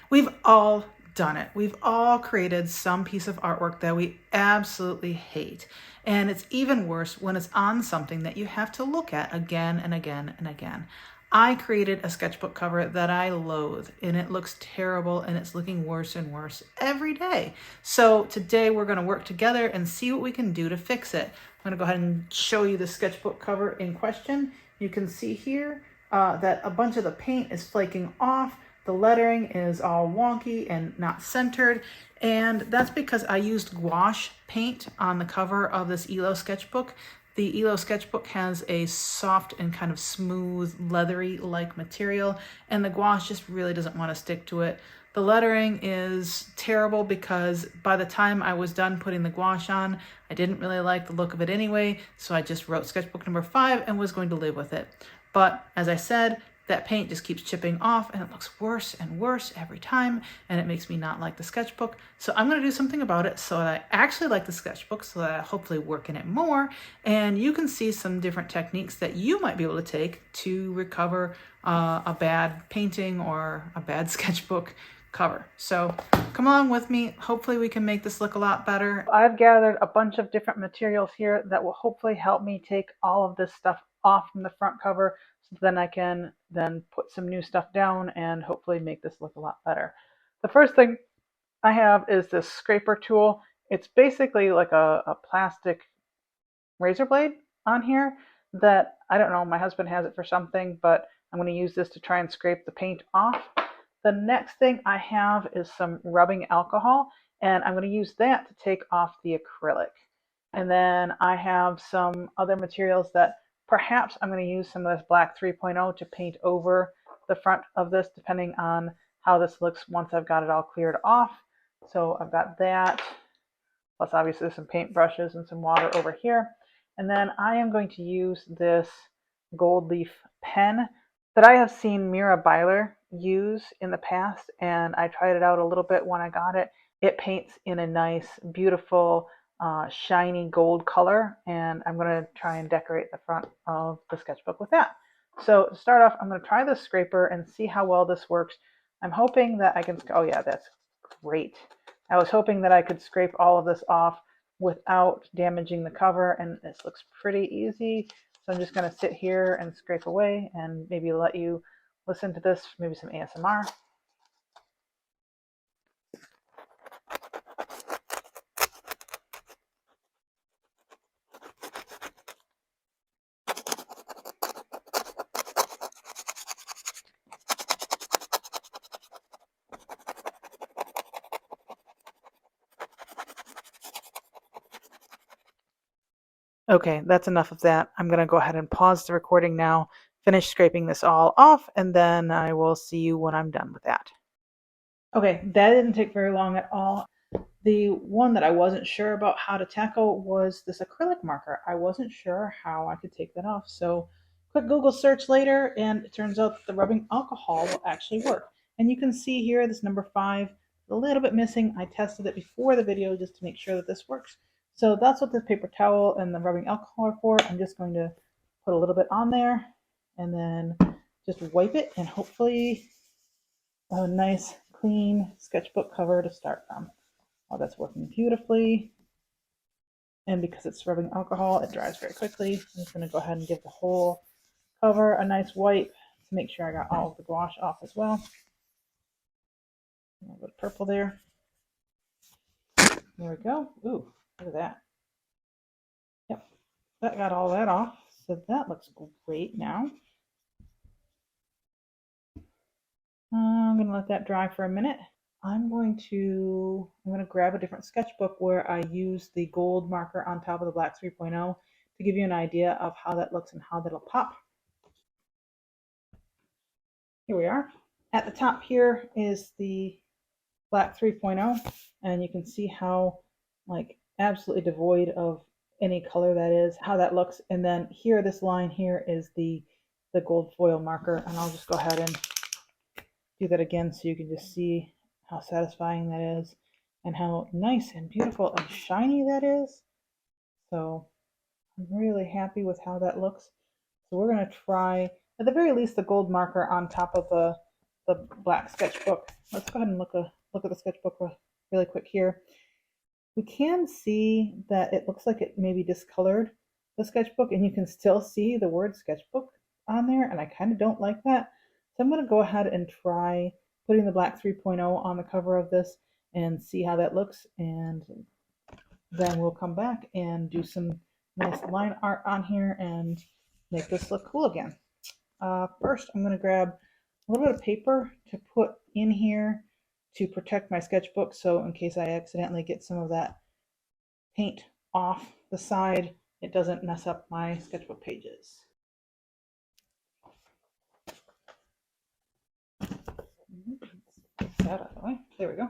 We've all done it. We've all created some piece of artwork that we absolutely hate. And it's even worse when it's on something that you have to look at again and again and again. I created a sketchbook cover that I loathe, and it looks terrible, and it's looking worse and worse every day. So today we're going to work together and see what we can do to fix it. I'm going to go ahead and show you the sketchbook cover in question. You can see here that a bunch of the paint is flaking off. The lettering is all wonky and not centered, and that's because I used gouache paint on the cover of this ELO sketchbook. The ELO sketchbook has a soft and kind of smooth, leathery-like material, and the gouache just really doesn't want to stick to it. The lettering is terrible because by the time I was done putting the gouache on, I didn't really like the look of it anyway, so I just wrote sketchbook number 5 and was going to live with it. But as I said, that paint just keeps chipping off and it looks worse and worse every time, and it makes me not like the sketchbook. So I'm going to do something about it so that I actually like the sketchbook, so that I hopefully work in it more, and you can see some different techniques that you might be able to take to recover a bad painting or a bad sketchbook cover. So come along with me. Hopefully we can make this look a lot better. I've gathered a bunch of different materials here that will hopefully help me take all of this stuff off from the front cover, so then I can then put some new stuff down and hopefully make this look a lot better. The first thing I have is this scraper tool. It's basically like a plastic razor blade on here that, I don't know, my husband has it for something, but I'm going to use this to try and scrape the paint off. The next thing I have is some rubbing alcohol, and I'm going to use that to take off the acrylic. And then I have some other materials that perhaps I'm going to use some of this black 3.0 to paint over the front of this, depending on how this looks once I've got it all cleared off. So I've got that, plus obviously some paint brushes and some water over here. And then I am going to use this gold leaf pen that I have seen Mira Byler use in the past, and I tried it out a little bit when I got it. It paints in a nice, beautiful, shiny gold color, and I'm going to try and decorate the front of the sketchbook with that. So to start off, I'm going to try the scraper and see how well this works. I'm hoping that I can, oh yeah, that's great. I was hoping that I could scrape all of this off without damaging the cover, and this looks pretty easy. So I'm just going to sit here and scrape away and maybe let you listen to this, maybe some ASMR. Okay, that's enough of that. I'm going to go ahead and pause the recording now, finish scraping this all off, and then I will see you when I'm done with that. Okay, that didn't take very long at all. The one that I wasn't sure about how to tackle was this acrylic marker. I wasn't sure how I could take that off. So quick Google search later, and it turns out that the rubbing alcohol will actually work. And you can see here, this number 5, a little bit missing. I tested it before the video just to make sure that this works. So that's what this paper towel and the rubbing alcohol are for. I'm just going to put a little bit on there and then just wipe it, and hopefully a nice clean sketchbook cover to start from. Oh, that's working beautifully. And because it's rubbing alcohol, it dries very quickly. I'm just going to go ahead and give the whole cover a nice wipe to make sure I got all of the gouache off as well. A little bit of purple there. There we go. Ooh, look at that. Yep, that got all that off. So that looks great now. I'm going to let that dry for a minute. I'm going to grab a different sketchbook where I use the gold marker on top of the black 3.0 to give you an idea of how that looks and how that'll pop. Here we are. At the top here is the black 3.0, and you can see how like absolutely devoid of any color that is, how that looks. And then here, this line here is the gold foil marker, and I'll just go ahead and do that again so you can just see how satisfying that is and how nice and beautiful and shiny that is. So I'm really happy with how that looks. So we're going to try, at the very least, the gold marker on top of the black sketchbook let's go ahead and look at the sketchbook really quick here. We can see that it looks like it maybe discolored the sketchbook, and you can still see the word sketchbook on there, and I kind of don't like that. So I'm going to go ahead and try putting the black 3.0 on the cover of this and see how that looks, and then we'll come back and do some nice line art on here and make this look cool again. First, I'm going to grab a little bit of paper to put in here to protect my sketchbook, so in case I accidentally get some of that paint off the side, it doesn't mess up my sketchbook pages. Get that out of the way. There we go.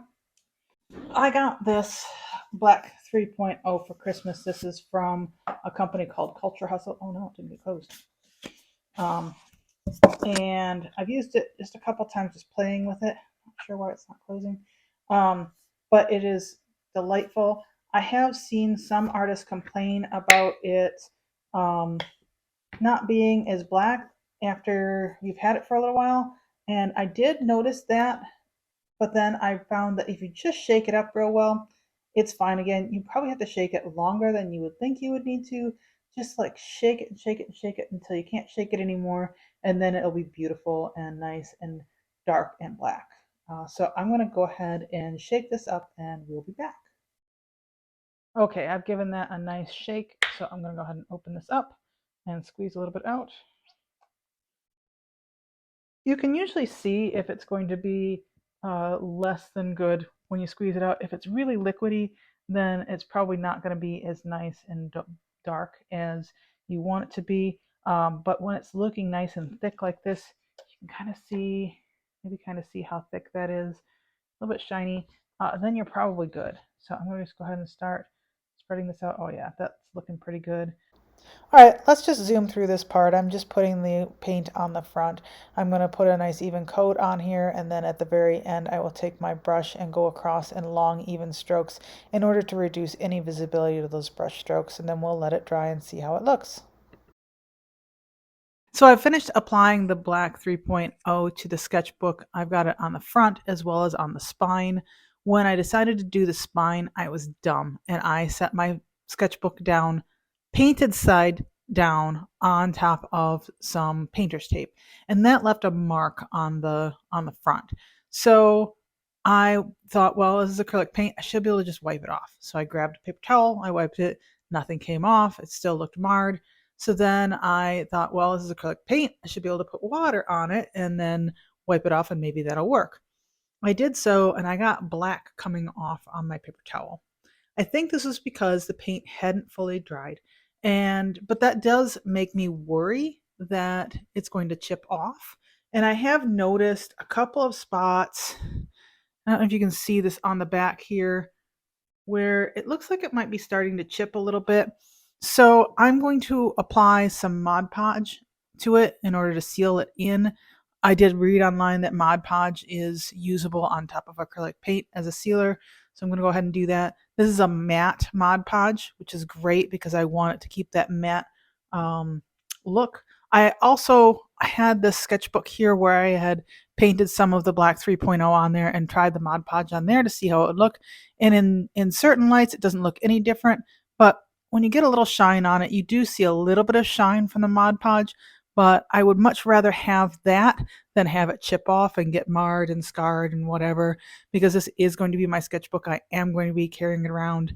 I got this black 3.0 for Christmas. This is from a company called Culture Hustle. Oh no, it didn't get closed. And I've used it just a couple times just playing with it. Not sure why it's not closing. But it is delightful. I have seen some artists complain about it not being as black after you've had it for a little while. And I did notice that, but then I found that if you just shake it up real well, it's fine again. You probably have to shake it longer than you would think you would need to. Just like shake it and shake it and shake it until you can't shake it anymore, and then it'll be beautiful and nice and dark and black. So I'm going to go ahead and shake this up, and we'll be back. Okay, I've given that a nice shake, so I'm going to go ahead and open this up and squeeze a little bit out. You can usually see if it's going to be less than good when you squeeze it out. If it's really liquidy, then it's probably not going to be as nice and dark as you want it to be. But when it's looking nice and thick like this, you can kind of see, maybe kind of see how thick that is, a little bit shiny. Then you're probably good. So I'm going to just go ahead and start spreading this out. Oh yeah, that's looking pretty good. All right, let's just zoom through this part. I'm just putting the paint on the front. I'm going to put a nice even coat on here, and then at the very end I will take my brush and go across in long even strokes in order to reduce any visibility to those brush strokes, and then we'll let it dry and see how it looks. So I finished applying the black 3.0 to the sketchbook. I've got it on the front as well as on the spine. When I decided to do the spine, I was dumb and I set my sketchbook down, painted side down on top of some painter's tape, and that left a mark on the front. So I thought, well, this is acrylic paint. I should be able to just wipe it off. So I grabbed a paper towel, I wiped it, nothing came off. It still looked marred. So then I thought, well, this is acrylic paint. I should be able to put water on it and then wipe it off, and maybe that'll work. I did so, and I got black coming off on my paper towel. I think this is because the paint hadn't fully dried. But that does make me worry that it's going to chip off. And I have noticed a couple of spots. I don't know if you can see this on the back here, where it looks like it might be starting to chip a little bit. So I'm going to apply some Mod Podge to it in order to seal it in. I did read online that Mod Podge is usable on top of acrylic paint as a sealer, so I'm going to go ahead and do that. This is a matte Mod Podge, which is great because I want it to keep that matte look. I had this sketchbook here where I had painted some of the black 3.0 on there and tried the Mod Podge on there to see how it would look. And in certain lights, it doesn't look any different. But when you get a little shine on it, you do see a little bit of shine from the Mod Podge. But I would much rather have that than have it chip off and get marred and scarred and whatever, because this is going to be my sketchbook. I am going to be carrying it around.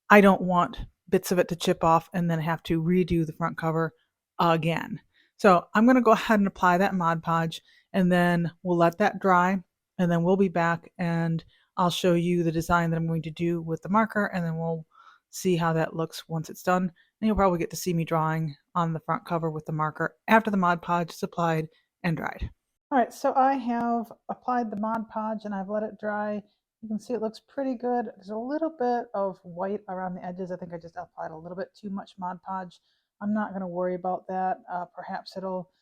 I don't want bits of it to chip off and then have to redo the front cover again. So I'm going to go ahead and apply that Mod Podge, and then we'll let that dry, and then we'll be back and I'll show you the design that I'm going to do with the marker, and then we'll see how that looks once it's done. And you'll probably get to see me drawing on the front cover with the marker after the Mod Podge is applied and dried. All right, so I have applied the Mod Podge and I've let it dry. You can see it looks pretty good. There's a little bit of white around the edges. I think I just applied a little bit too much Mod Podge. I'm not going to worry about that. Perhaps it'll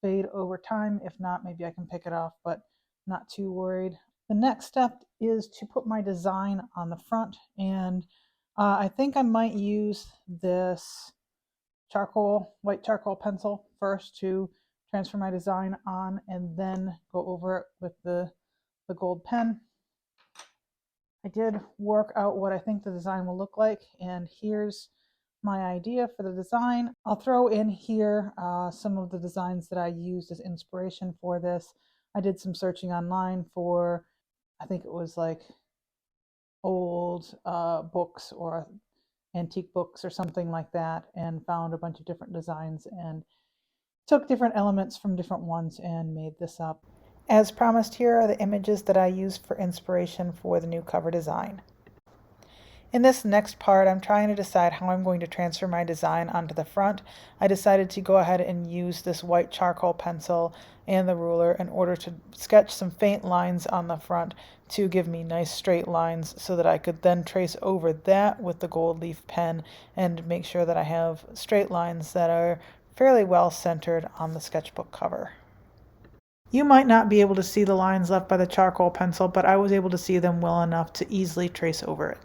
fade over time. If not, maybe I can pick it off, but not too worried. The next step is to put my design on the front, and I think I might use this white charcoal pencil first to transfer my design on, and then go over it with the the gold pen. I did work out what I think the design will look like, and here's my idea for the design. I'll throw in here some of the designs that I used as inspiration for this. I did some searching online for, I think it was like old books or antique books or something like that, and found a bunch of different designs and took different elements from different ones and made this up. As promised, here are the images that I used for inspiration for the new cover design. In this next part, I'm trying to decide how I'm going to transfer my design onto the front. I decided to go ahead and use this white charcoal pencil and the ruler in order to sketch some faint lines on the front to give me nice straight lines so that I could then trace over that with the gold leaf pen and make sure that I have straight lines that are fairly well centered on the sketchbook cover. You might not be able to see the lines left by the charcoal pencil, but I was able to see them well enough to easily trace over it.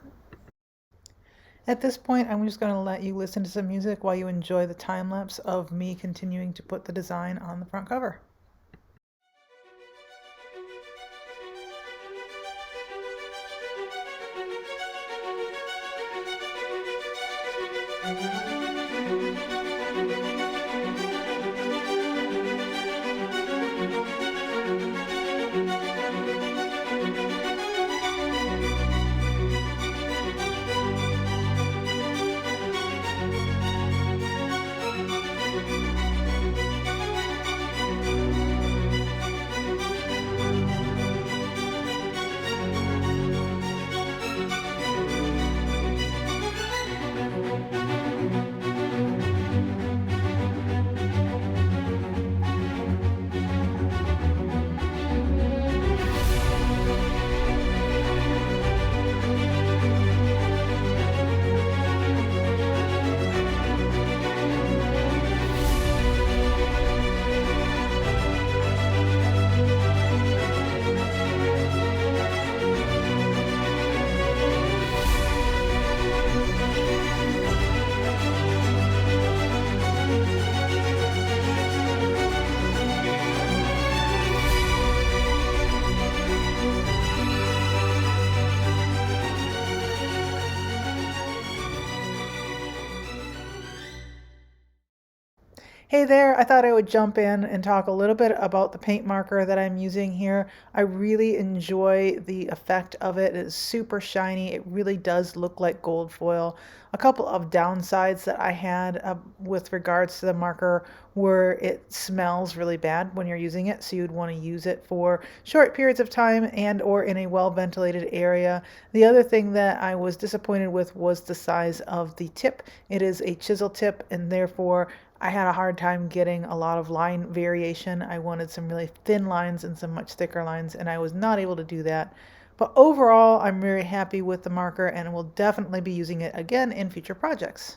At this point, I'm just going to let you listen to some music while you enjoy the time lapse of me continuing to put the design on the front cover. Hey there, I thought I would jump in and talk a little bit about the paint marker that I'm using here. I really enjoy the effect of it. It's super shiny. It really does look like gold foil. A couple of downsides that I had with regards to the marker were it smells really bad when you're using it, so you'd want to use it for short periods of time and or in a well-ventilated area. The other thing that I was disappointed with was the size of the tip. It is a chisel tip, and therefore I had a hard time getting a lot of line variation. I wanted some really thin lines and some much thicker lines, and I was not able to do that. But overall, I'm very happy with the marker and will definitely be using it again in future projects.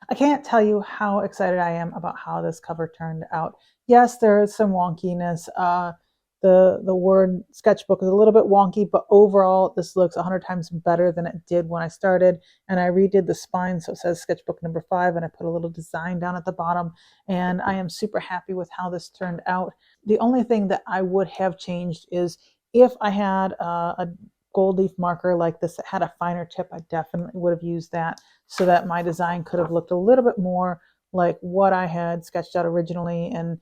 I can't tell you how excited I am about how this cover turned out. Yes, there is some wonkiness. The word sketchbook is a little bit wonky, but overall this looks 100 times better than it did when I started. And I redid the spine, so it says sketchbook number 5, and I put a little design down at the bottom. And I am super happy with how this turned out. The only thing that I would have changed is if I had a gold leaf marker like this that had a finer tip, I definitely would have used that so that my design could have looked a little bit more like what I had sketched out originally, and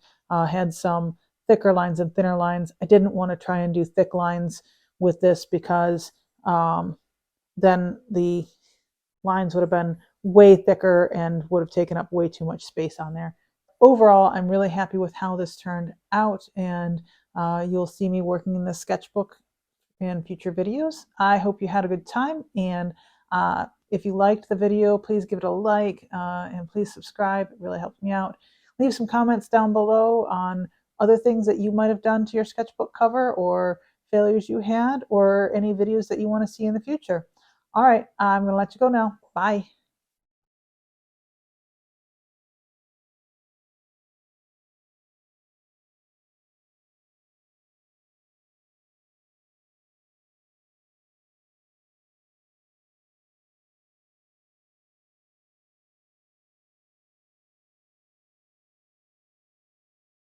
had some thicker lines and thinner lines. I didn't want to try and do thick lines with this because then the lines would have been way thicker and would have taken up way too much space on there. Overall, I'm really happy with how this turned out, and you'll see me working in this sketchbook in future videos. I hope you had a good time, and if you liked the video, please give it a like, and please subscribe. It really helps me out. Leave some comments down below on other things that you might have done to your sketchbook cover, or failures you had, or any videos that you want to see in the future. All right, I'm going to let you go now. Bye.